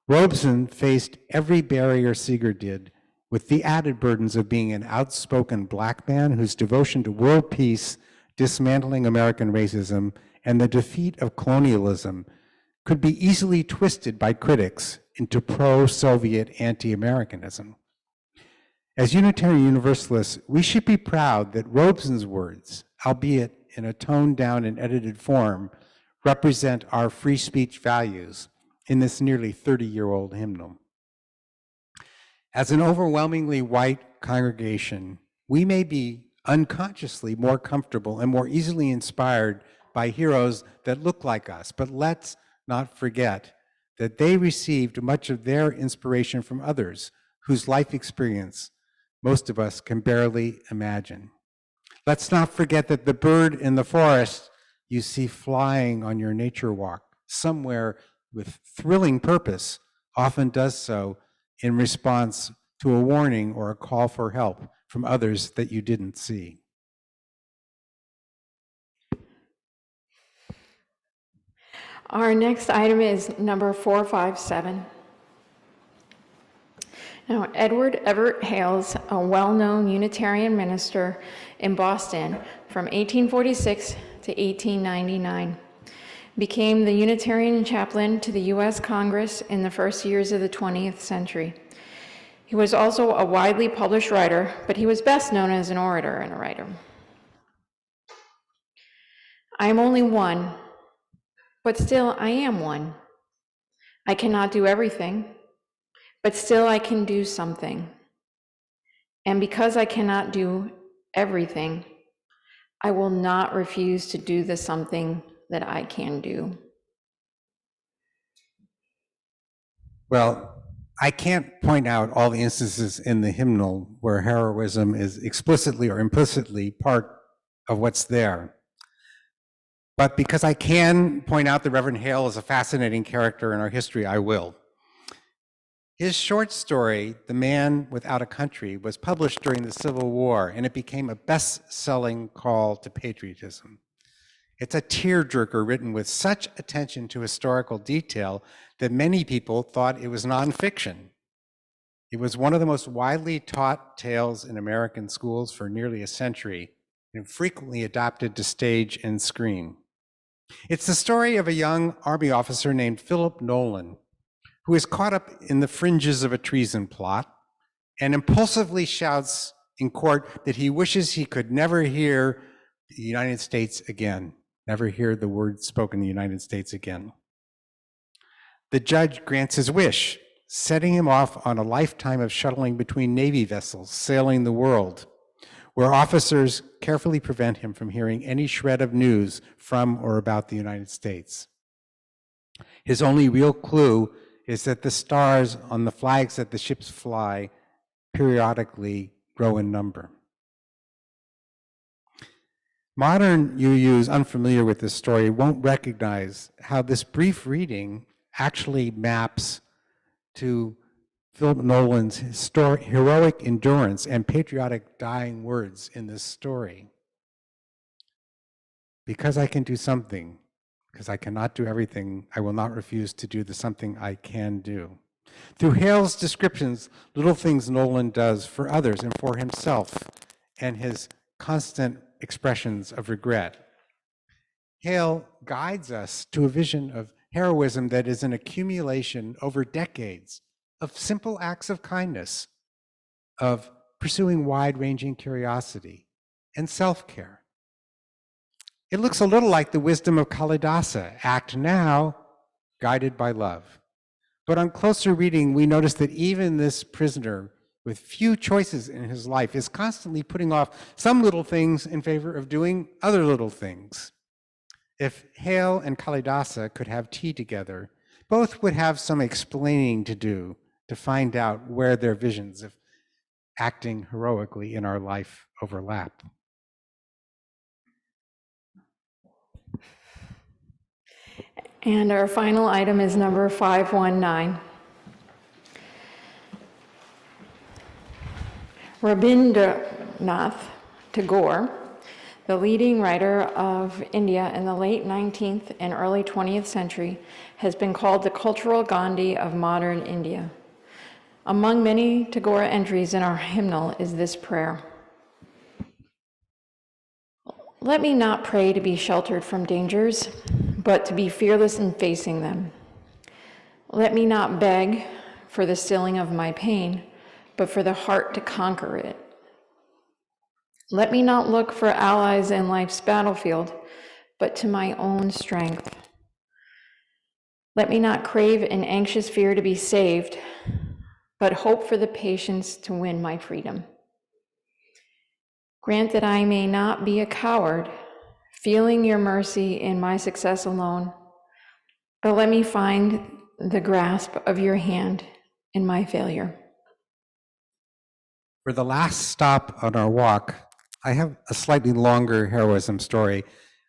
Robeson faced every barrier Seeger did, with the added burdens of being an outspoken Black man whose devotion to world peace, dismantling American racism, and the defeat of colonialism could be easily twisted by critics into pro-Soviet anti-Americanism. As Unitarian Universalists, we should be proud that Robeson's words, albeit in a toned-down and edited form, represent our free speech values in this nearly 30-year-old hymnal. As an overwhelmingly white congregation, we may be unconsciously more comfortable and more easily inspired by heroes that look like us, but let's not forget that they received much of their inspiration from others whose life experience most of us can barely imagine. Let's not forget that the bird in the forest you see flying on your nature walk somewhere with thrilling purpose often does so in response to a warning or a call for help from others that you didn't see. Our next item is number 457. Now, Edward Everett Hales, a well-known Unitarian minister in Boston from 1846 to 1899, became the Unitarian chaplain to the U.S. Congress in the first years of the 20th century. He was also a widely published writer, but he was best known as an orator and a writer. I am only one, but still I am one. I cannot do everything, but still I can do something. And because I cannot do everything, I will not refuse to do the something that I can do. Well, I can't point out all the instances in the hymnal where heroism is explicitly or implicitly part of what's there. But because I can point out that Reverend Hale is a fascinating character in our history, I will. His short story, The Man Without a Country, was published during the Civil War, and it became a best-selling call to patriotism. It's a tearjerker written with such attention to historical detail that many people thought it was nonfiction. It was one of the most widely taught tales in American schools for nearly a century, and frequently adapted to stage and screen. It's the story of a young Army officer named Philip Nolan, who is caught up in the fringes of a treason plot and impulsively shouts in court that he wishes he could never hear the United States again, never hear the word spoken in the United States again. The judge grants his wish, setting him off on a lifetime of shuttling between Navy vessels, sailing the world. where officers carefully prevent him from hearing any shred of news from or about the United States. His only real clue is that the stars on the flags that the ships fly periodically grow in number. Modern UUs unfamiliar with this story won't recognize how this brief reading actually maps to Philip Nolan's heroic endurance and patriotic dying words in this story. Because I can do something, because I cannot do everything, I will not refuse to do the something I can do. Through Hale's descriptions, little things Nolan does for others and for himself, and his constant expressions of regret, Hale guides us to a vision of heroism that is an accumulation over decades of simple acts of kindness, of pursuing wide-ranging curiosity and self-care. It looks a little like the wisdom of Kalidasa, act now, guided by love. But on closer reading, we notice that even this prisoner with few choices in his life is constantly putting off some little things in favor of doing other little things. If Hale and Kalidasa could have tea together, both would have some explaining to do to find out where their visions of acting heroically in our life overlap. And our final item is number 519. Rabindranath Tagore, the leading writer of India in the late 19th and early 20th century, has been called the cultural Gandhi of modern India. Among many Tagore entries in our hymnal is this prayer. Let me not pray to be sheltered from dangers, but to be fearless in facing them. Let me not beg for the stilling of my pain, but for the heart to conquer it. Let me not look for allies in life's battlefield, but to my own strength. Let me not crave in anxious fear to be saved, but hope for the patience to win my freedom. Grant that I may not be a coward, feeling your mercy in my success alone, but let me find the grasp of your hand in my failure. For the last stop on our walk, I have a slightly longer heroism story.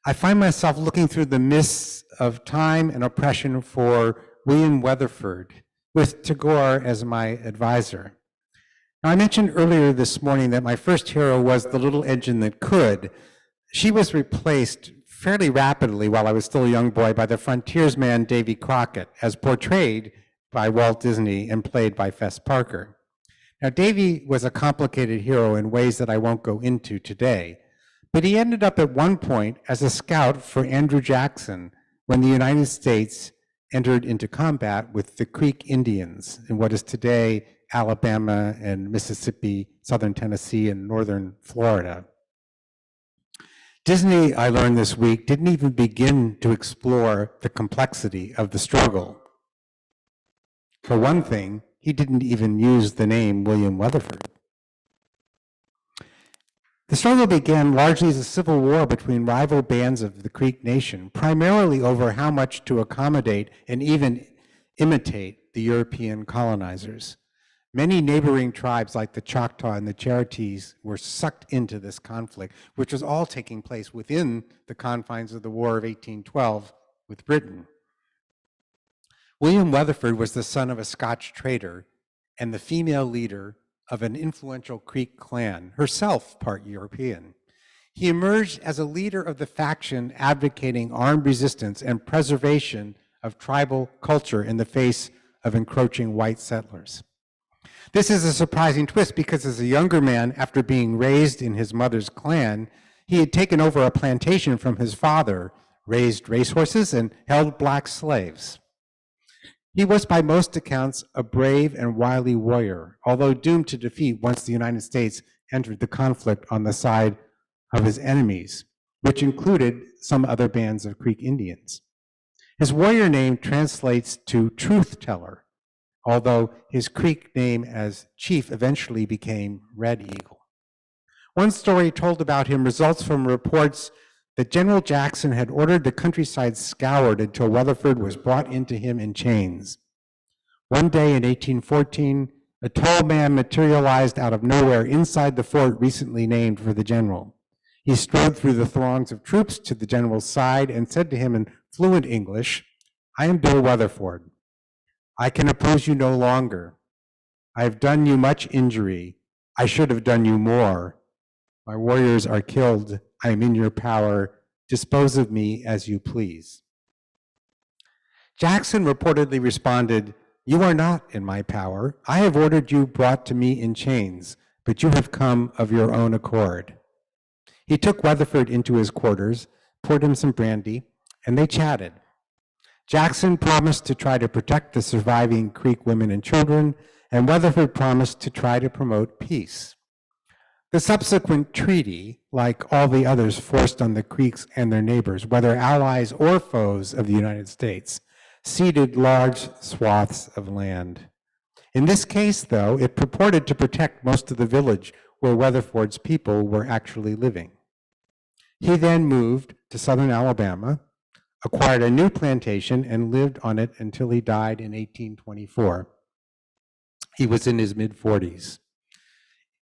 I find myself looking through the mists of time and oppression for William Weatherford, with Tagore as my advisor. Now, I mentioned earlier this morning that my first hero was the little engine that could. She was replaced fairly rapidly while I was still a young boy by the frontiersman Davy Crockett, as portrayed by Walt Disney and played by Fess Parker. Now, Davy was a complicated hero in ways that I won't go into today, but he ended up at one point as a scout for Andrew Jackson when the United States entered into combat with the Creek Indians in what is today Alabama and Mississippi, southern Tennessee, and northern Florida. Disney, I learned this week, didn't even begin to explore the complexity of the struggle. For one thing, he didn't even use the name William Weatherford. The struggle began largely as a civil war between rival bands of the Creek Nation, primarily over how much to accommodate and even imitate the European colonizers. Many neighboring tribes like the Choctaw and the Cherokees were sucked into this conflict, which was all taking place within the confines of the War of 1812 with Britain. William Weatherford was the son of a Scotch trader and the female leader of an influential Creek clan, herself part European. He emerged as a leader of the faction advocating armed resistance and preservation of tribal culture in the face of encroaching white settlers. This is a surprising twist because as a younger man, after being raised in his mother's clan, he had taken over a plantation from his father, raised racehorses, and held black slaves. He was, by most accounts, a brave and wily warrior, although doomed to defeat once the United States entered the conflict on the side of his enemies, which included some other bands of Creek Indians. His warrior name translates to truth teller, although his Creek name as chief eventually became Red Eagle. One story told about him results from reports that General Jackson had ordered the countryside scoured until Weatherford was brought into him in chains. One day in 1814, a tall man materialized out of nowhere inside the fort recently named for the general. He strode through the throngs of troops to the general's side and said to him in fluent English, "I am Bill Weatherford. I can oppose you no longer. I have done you much injury. I should have done you more. My warriors are killed. I am in your power. Dispose of me as you please." Jackson reportedly responded, "You are not in my power. I have ordered you brought to me in chains, but you have come of your own accord." He took Weatherford into his quarters, poured him some brandy, and they chatted. Jackson promised to try to protect the surviving Creek women and children, and Weatherford promised to try to promote peace. The subsequent treaty, like all the others forced on the Creeks and their neighbors, whether allies or foes of the United States, ceded large swaths of land. In this case, though, it purported to protect most of the village where Weatherford's people were actually living. He then moved to southern Alabama, acquired a new plantation, and lived on it until he died in 1824. He was in his mid-40s.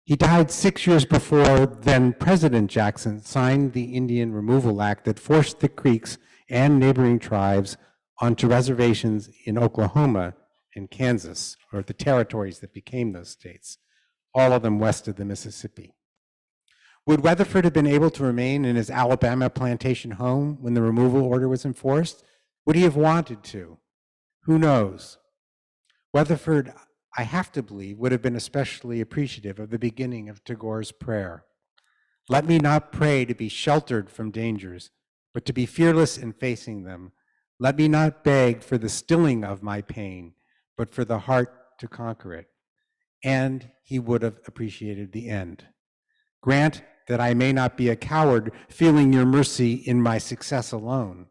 He died 6 years before then President Jackson signed the Indian Removal Act that forced the Creeks and neighboring tribes onto reservations in Oklahoma and Kansas, or the territories that became those states, all of them west of the Mississippi. Would Weatherford have been able to remain in his Alabama plantation home when the removal order was enforced? Would he have wanted to? Who knows? Weatherford, I have to believe, would have been especially appreciative of the beginning of Tagore's prayer. "Let me not pray to be sheltered from dangers, but to be fearless in facing them. Let me not beg for the stilling of my pain, but for the heart to conquer it." And he would have appreciated the end. "Grant that I may not be a coward, feeling your mercy in my success alone,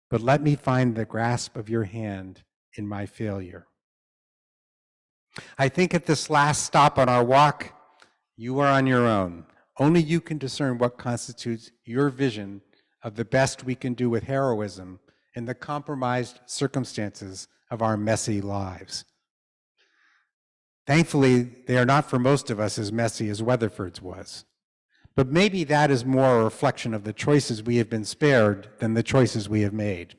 but let me find the grasp of your hand in my failure." I think at this last stop on our walk, you are on your own. Only you can discern what constitutes your vision of the best we can do with heroism in the compromised circumstances of our messy lives. Thankfully, they are not for most of us as messy as Weatherford's was. But maybe that is more a reflection of the choices we have been spared than the choices we have made.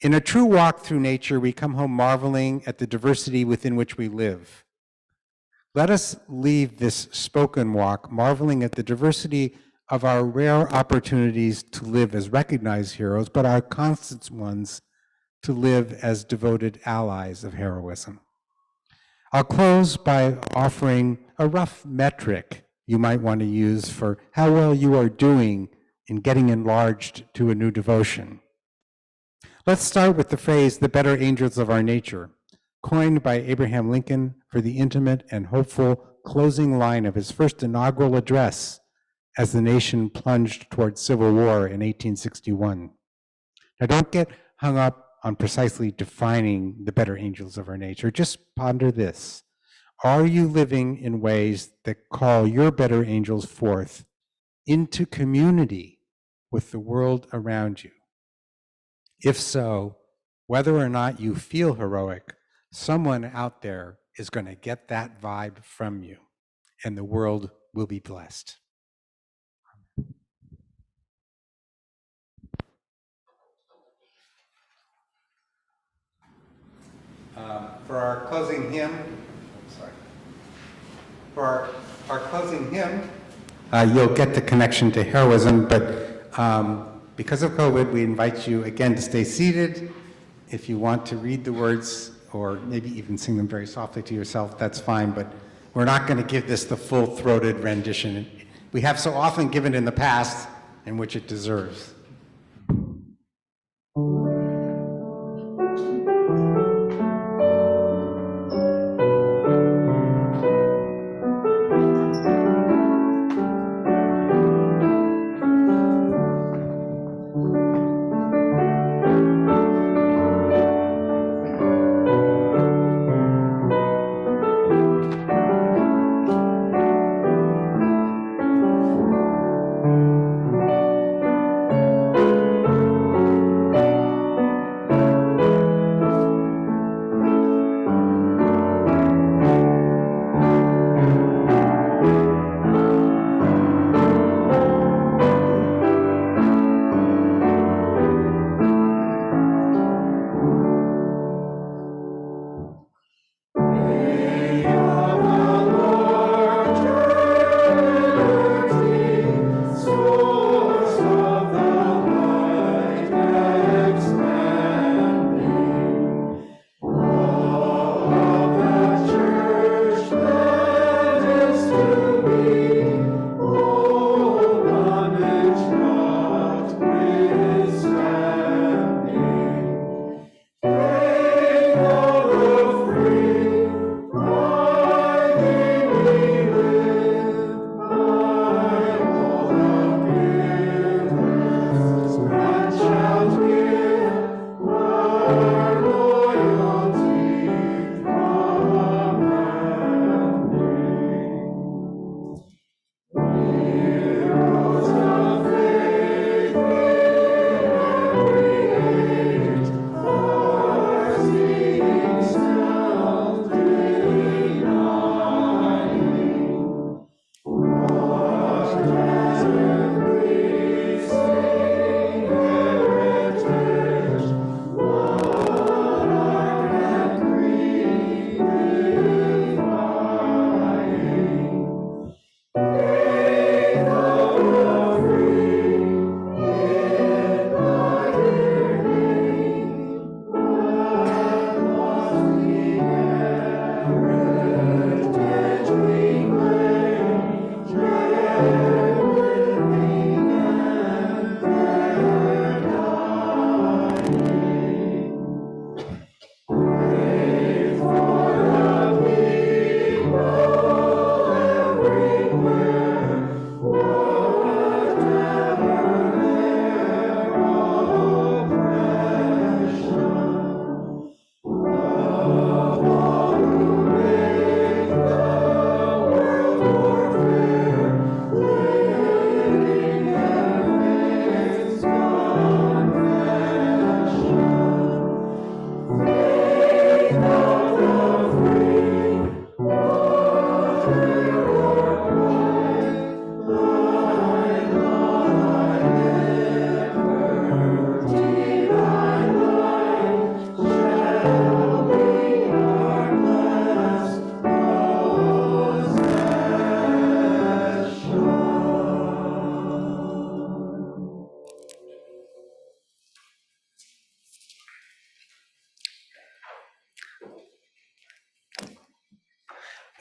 In a true walk through nature, we come home marveling at the diversity within which we live. Let us leave this spoken walk marveling at the diversity of our rare opportunities to live as recognized heroes, but our constant ones to live as devoted allies of heroism. I'll close by offering a rough metric you might want to use for how well you are doing in getting enlarged to a new devotion. Let's start with the phrase, "the better angels of our nature," coined by Abraham Lincoln for the intimate and hopeful closing line of his first inaugural address as the nation plunged toward civil war in 1861. Now, don't get hung up on precisely defining the better angels of our nature. Just ponder this. Are you living in ways that call your better angels forth into community with the world around you? If so, whether or not you feel heroic, someone out there is going to get that vibe from you, and the world will be blessed. For our closing hymn, you'll get the connection to heroism, but because of COVID, we invite you again to stay seated. If you want to read the words or maybe even sing them very softly to yourself, that's fine, but we're not going to give this the full-throated rendition we have so often given in the past, and which it deserves.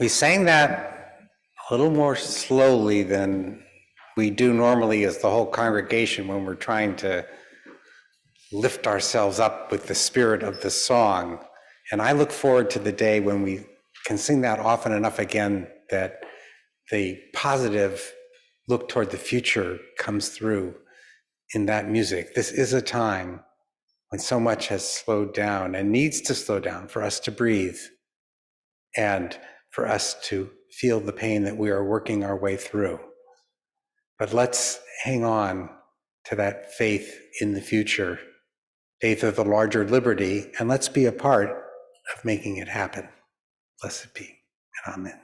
We sang that a little more slowly than we do normally as the whole congregation when we're trying to lift ourselves up with the spirit of the song. And I look forward to the day when we can sing that often enough again that the positive look toward the future comes through in that music. This is a time when so much has slowed down and needs to slow down for us to breathe and for us to feel the pain that we are working our way through. But let's hang on to that faith in the future, faith of the larger liberty, and let's be a part of making it happen. Blessed be, and amen.